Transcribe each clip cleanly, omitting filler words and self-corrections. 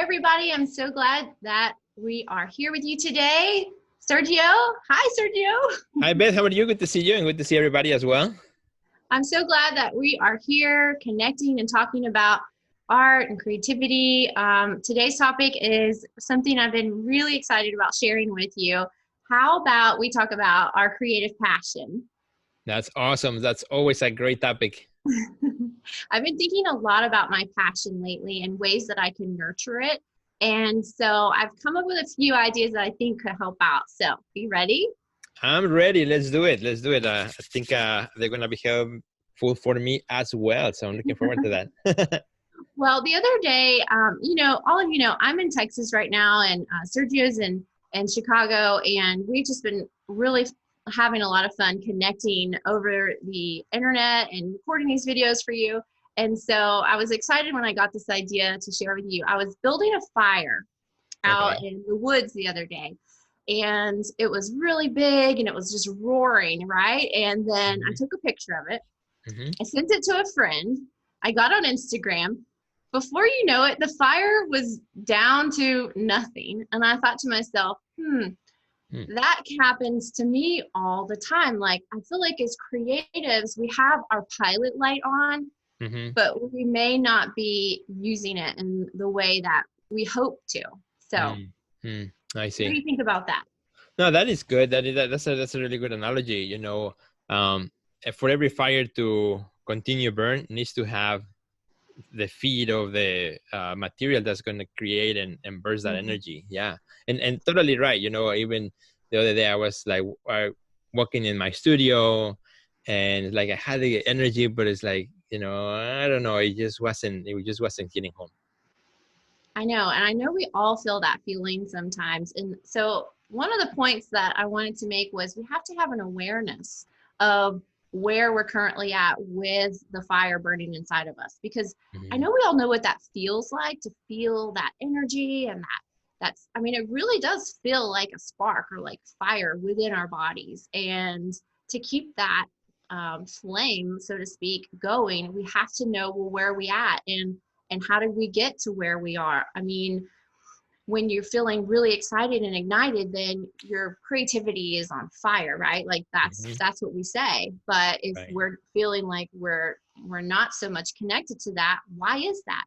everybody. I'm so glad that we are here with you today. Sergio. Hi, Sergio. Hi, Beth. How are you? Good to see you and good to see everybody as well. I'm so glad that we are here connecting and talking about art and creativity. Today's topic is something I've been really excited about sharing with you. How about we talk about our creative passion? That's awesome. That's always a great topic. I've been thinking a lot about my passion lately and ways that I can nurture it. And so I've come up with a few ideas that I think could help out. So, are you ready? I'm ready. Let's do it. Let's do it. I think they're going to be helpful for me as well. So I'm looking forward to that. Well, the other day, all of you know, I'm in Texas right now, and Sergio's in Chicago, and we've just been really having a lot of fun connecting over the internet and recording these videos for you. And so I was excited when I got this idea to share with you. I was building a fire out Okay. in the woods the other day, and it was really big and it was just roaring, right? And then I hmm took a picture of it. hmm I sent it to a friend. I got on Instagram. Before you know it, the fire was down to nothing. And I thought to myself, that happens to me all the time. Like, I feel like as creatives, we have our pilot light on, hmm but we may not be using it in the way that we hope to. So, hmm I what do see. you think about that? No, that is good. That's a really good analogy. For every fire to continue burn, it needs to have the feed of the material that's going to create and burst that Mhm. energy. Yeah, and totally right. Even the other day I was like walking in my studio, and like I had the energy, but it's like I don't know. It just wasn't hitting home. I know, and I know we all feel that feeling sometimes. And so, one of the points that I wanted to make was we have to have an awareness of where we're currently at with the fire burning inside of us, because I hmm know we all know what that feels like to feel that energy and that's, I mean, it really does feel like a spark or like fire within our bodies. And to keep that flame, so to speak, going, we have to know, well, where are we at, and how did we get to where we are? I mean, when you're feeling really excited and ignited, then your creativity is on fire, right? Like hmm that's what we say. But if Right. we're feeling like we're not so much connected to that, why is that?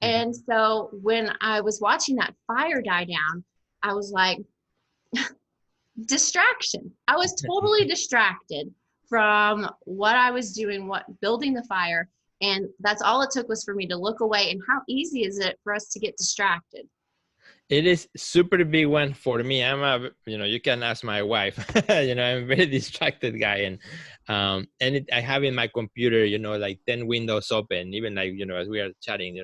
And hmm so when I was watching that fire die down, I was like, distraction. I was totally distracted from what I was doing, what building the fire. And that's all it took was for me to look away. And how easy is it for us to get distracted? It is super big one for me. You can ask my wife. I'm a very distracted guy, and I have in my computer, like 10 windows open, even like as we are chatting,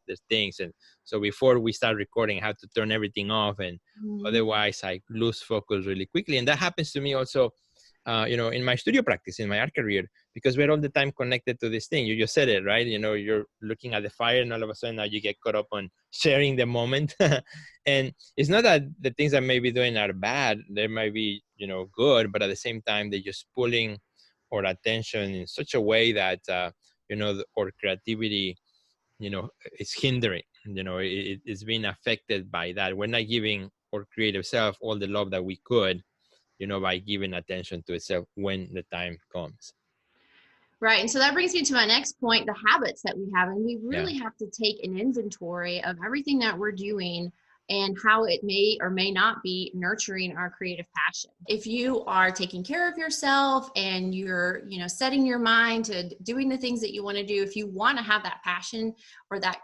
there's things, and so before we start recording, I have to turn everything off, and Mhm. otherwise I lose focus really quickly, and that happens to me also, in my studio practice, in my art career, because we're all the time connected to this thing. You just said it, right? You're looking at the fire, and all of a sudden now you get caught up on sharing the moment. And it's not that the things I may be doing are bad; they might be, good, but at the same time, they're just pulling our attention in such a way that our creativity, is hindering. It's being affected by that. We're not giving our creative self all the love that we could, by giving attention to itself when the time comes. Right. And so that brings me to my next point, the habits that we have. And we Yeah. really have to take an inventory of everything that we're doing and how it may or may not be nurturing our creative passion. If you are taking care of yourself and you're, setting your mind to doing the things that you want to do, if you want to have that passion or that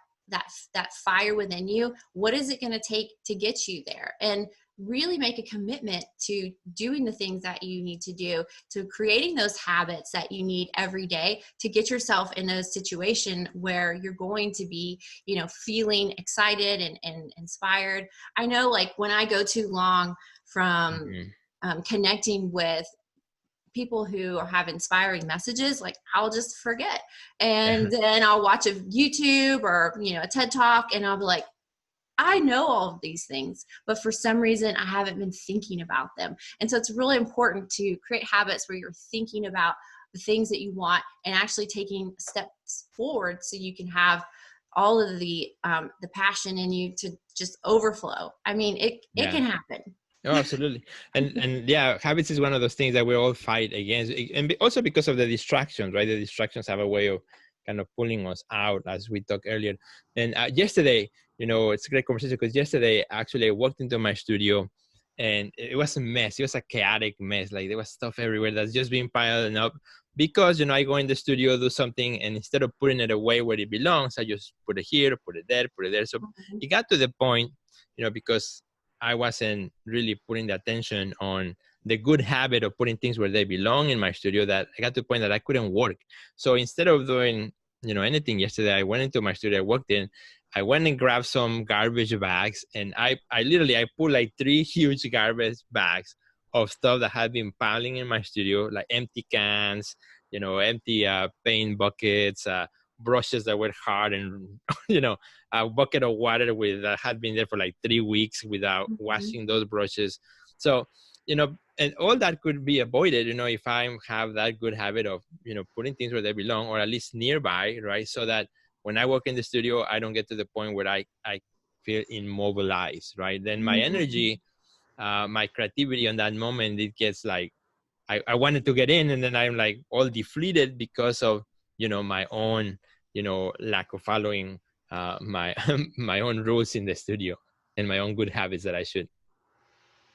fire within you, what is it going to take to get you there? And really make a commitment to doing the things that you need to do, to creating those habits that you need every day to get yourself in a situation where you're going to be, feeling excited and inspired. I know, like, when I go too long from hmm connecting with people who have inspiring messages, like, I'll just forget. And then I'll watch a YouTube or, a TED talk, and I'll be like, I know all of these things, but for some reason I haven't been thinking about them. And so it's really important to create habits where you're thinking about the things that you want and actually taking steps forward so you can have all of the passion in you to just overflow. I mean, it Yeah. can happen. Oh, absolutely. And yeah, habits is one of those things that we all fight against. And also because of the distractions, right? The distractions have a way of kind of pulling us out, as we talked earlier. And yesterday, it's a great conversation because yesterday, actually, I walked into my studio and it was a mess. It was a chaotic mess. Like there was stuff everywhere that's just being piled up because, I go in the studio, do something, and instead of putting it away where it belongs, I just put it here, put it there, put it there. So Mhm. it got to the point, because I wasn't really putting the attention on the good habit of putting things where they belong in my studio, that I got to the point that I couldn't work. So instead of doing, anything yesterday, I went into my studio, I walked in, I went and grabbed some garbage bags, and I literally, I put like 3 huge garbage bags of stuff that had been piling in my studio, like empty cans, empty paint buckets, brushes that were hard, and, a bucket of water with that had been there for like 3 weeks without Mhm. washing those brushes. So, and all that could be avoided, if I have that good habit of, putting things where they belong, or at least nearby, right? So that when I walk in the studio, I don't get to the point where I feel immobilized, right? Then my Mhm. energy, my creativity on that moment, it gets like, I wanted to get in, and then I'm like all deflated because of, my own, lack of following my my own rules in the studio and my own good habits that I should.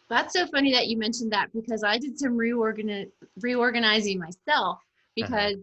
That's so funny that you mentioned that, because I did some reorganizing myself, Uh-huh. because,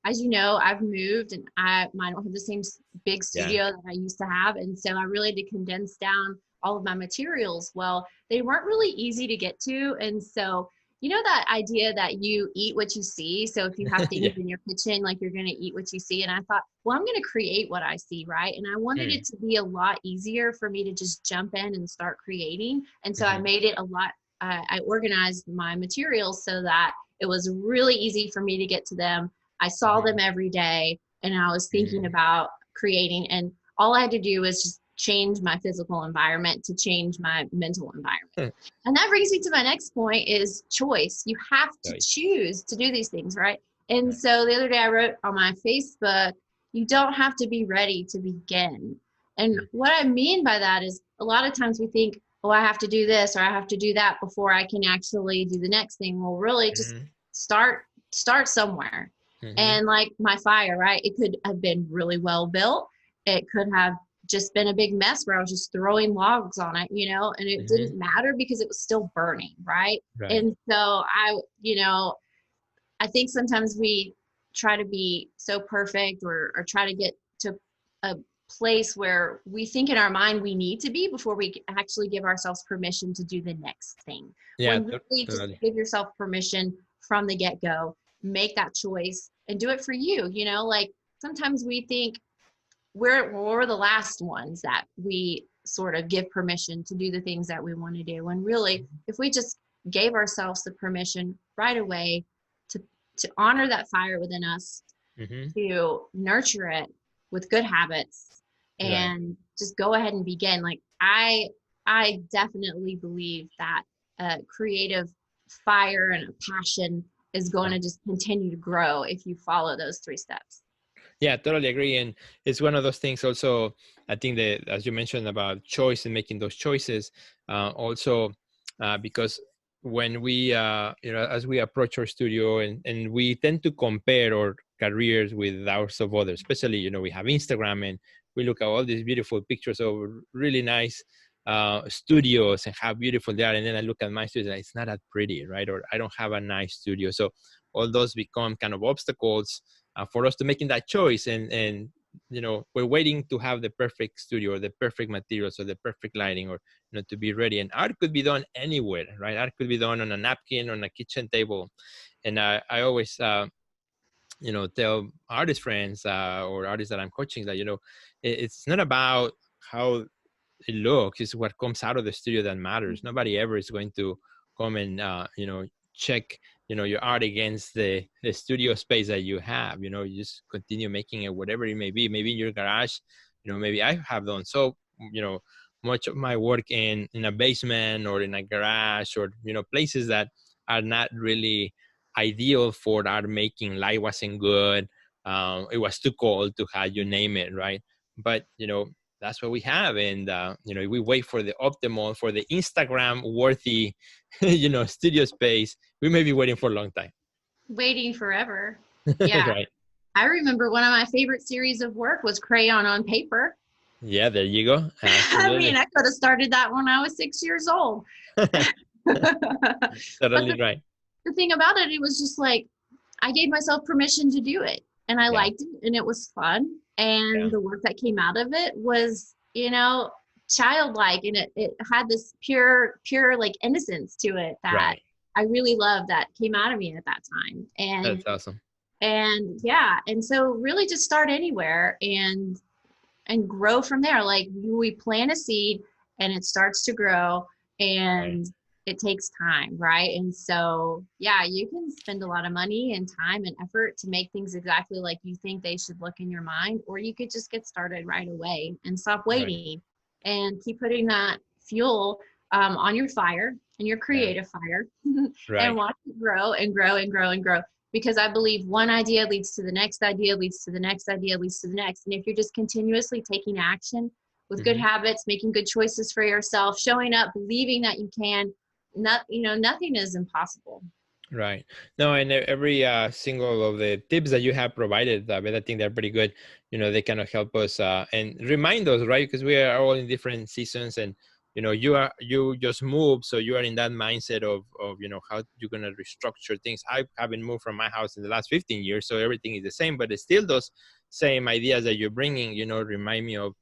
as you know, I've moved and I don't have the same big Yeah. studio that I used to have. And so I really had to condense down all of my materials. Well, they weren't really easy to get to. And so, that idea that you eat what you see. So if you have Yeah. things in your kitchen, like, you're going to eat what you see. And I thought, well, I'm going to create what I see, right? And I wanted Mm. it to be a lot easier for me to just jump in and start creating. And so I Mm-hmm. made it a lot, I organized my materials so that it was really easy for me to get to them. I saw Mm-hmm. them every day, and I was thinking Mm-hmm. about creating. And all I had to do was just change my physical environment to change my mental environment. And that brings me to my next point, is choice. You have to Choice. choose to do these things, right? And Right. so the other day I wrote on my Facebook, you don't have to be ready to begin. And what I mean by that is, a lot of times we think, oh, I have to do this or I have to do that before I can actually do the next thing. Well, really, just Mm-hmm. start somewhere. Mm-hmm. And like my fire, right? It could have been really well built. It could have just been a big mess where I was just throwing logs on it, and it Mm-hmm. didn't matter because it was still burning, right? Right. And so I think sometimes we try to be so perfect, or try to get to a place where we think in our mind we need to be before we actually give ourselves permission to do the next thing. Yeah. When really, just Totally. give yourself permission from the get go, make that choice and do it for you. Like, sometimes we think we're the last ones that we sort of give permission to do the things that we want to do. And really, if we just gave ourselves the permission right away to to honor that fire within us, Mm-hmm. to nurture it with good habits, Right. and just go ahead and begin. Like, I definitely believe that creative fire and a passion is going Yeah. to just continue to grow if you follow those 3 steps. Yeah, totally agree. And it's one of those things also, I think that, as you mentioned about choice and making those choices, also, because when we, as we approach our studio, and we tend to compare our careers with ours of others, especially, we have Instagram and we look at all these beautiful pictures of really nice studios and how beautiful they are. And then I look at my studio and it's not that pretty, right? Or I don't have a nice studio. So all those become kind of obstacles for us to making that choice. And we're waiting to have the perfect studio or the perfect materials or the perfect lighting, or to be ready. And art could be done anywhere, right? Art could be done on a napkin, on a kitchen table. And I always tell artist friends, or artists that I'm coaching, that it's not about how it looks, it's what comes out of the studio that matters. Nobody ever is going to come and check your art against the studio space that you have. You just continue making it whatever it may be, maybe in your garage. Maybe I have done so much of my work in a basement or in a garage, or places that are not really ideal for art making. Light wasn't good, it was too cold to have, you name it, right? But that's what we have. And, we wait for the optimal, for the Instagram worthy, studio space. We may be waiting for a long time. Waiting forever. Yeah. Right. I remember one of my favorite series of work was Crayon on Paper. Yeah, there you go. I mean, I could have started that when I was 6 years old. Totally right. The thing about it, it was just like, I gave myself permission to do it, and I liked it, and it was fun. And the work that came out of it was, childlike, and it had this pure like innocence to it that I really loved that came out of me at that time. And that's awesome. And and so really just start anywhere and grow from there. Like, we plant a seed and it starts to grow, and it takes time, right? And so, you can spend a lot of money and time and effort to make things exactly like you think they should look in your mind, or you could just get started right away and stop waiting and keep putting that fuel on your fire and your creative fire and watch it grow and grow and grow and grow. Because I believe one idea leads to the next idea, leads to the next idea, leads to the next. And if you're just continuously taking action with good habits, making good choices for yourself, showing up, believing that you can, nothing is impossible. Right. No, and every single of the tips that you have provided, I think they're pretty good. They kind of help us and remind us, right? Because we are all in different seasons, and you just moved, so you are in that mindset of how you're going to restructure things. I haven't moved from my house in the last 15 years, so everything is the same, but it's still those same ideas that you're bringing, remind me of,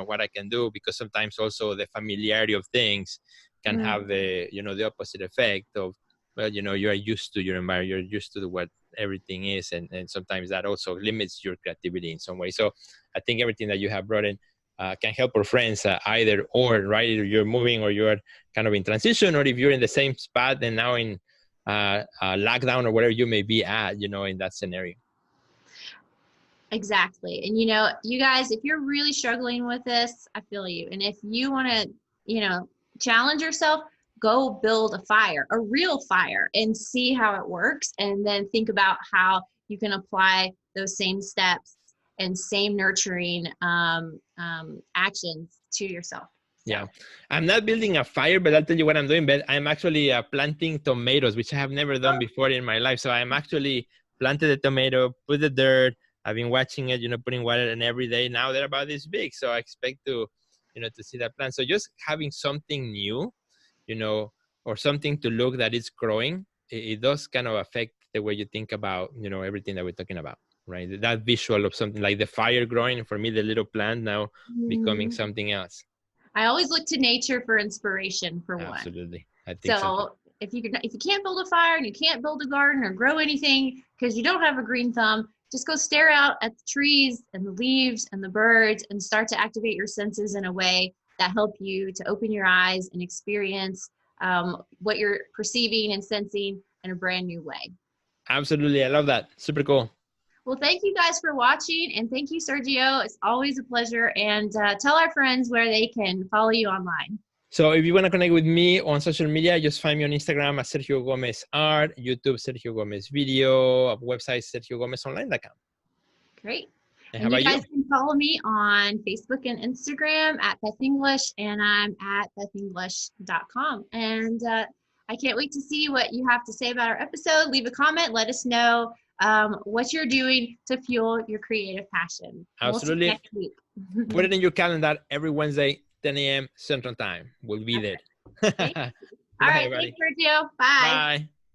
what I can do, because sometimes also the familiarity of things can have the, the opposite effect of, well, you are used to your environment, you're used to what everything is, and sometimes that also limits your creativity in some way. So I think everything that you have brought in can help our friends either or, right? Either you're moving or you're kind of in transition, or if you're in the same spot and now in lockdown or wherever you may be at, in that scenario. Exactly. And, you guys, if you're really struggling with this, I feel you. And if you want to, challenge yourself, go build a fire, a real fire, and see how it works. And then think about how you can apply those same steps and same nurturing actions to yourself. So. Yeah. I'm not building a fire, but I'll tell you what I'm doing. But I'm actually planting tomatoes, which I have never done before in my life. So I'm actually planted the tomato, put the dirt. I've been watching it, putting water in every day. Now they're about this big. So I expect to, to see that plant. So just having something new, or something to look that it's growing, it does kind of affect the way you think about, everything that we're talking about. Right, that visual of something like the fire growing, for me, the little plant now becoming something else. I always look to nature for inspiration, for one. Absolutely, I think so. If you can't build a fire and you can't build a garden or grow anything because you don't have a green thumb, just go stare out at the trees and the leaves and the birds and start to activate your senses in a way that help you to open your eyes and experience what you're perceiving and sensing in a brand new way. Absolutely, I love that. Super cool. Well, thank you guys for watching, and thank you, Sergio. It's always a pleasure. And tell our friends where they can follow you online. So if you want to connect with me on social media, just find me on Instagram at Sergio Gomez Art, YouTube Sergio Gomez Video, website sergiogomezonline.com. Great. And you guys can follow me on Facebook and Instagram at Beth English, and I'm at bethenglish.com. And I can't wait to see what you have to say about our episode. Leave a comment. Let us know what you're doing to fuel your creative passion. Absolutely. We'll see you next week. Put it in your calendar every Wednesday, 10 a.m. Central Time. We'll be there. All right. Thanks, Sergio. Bye. Bye.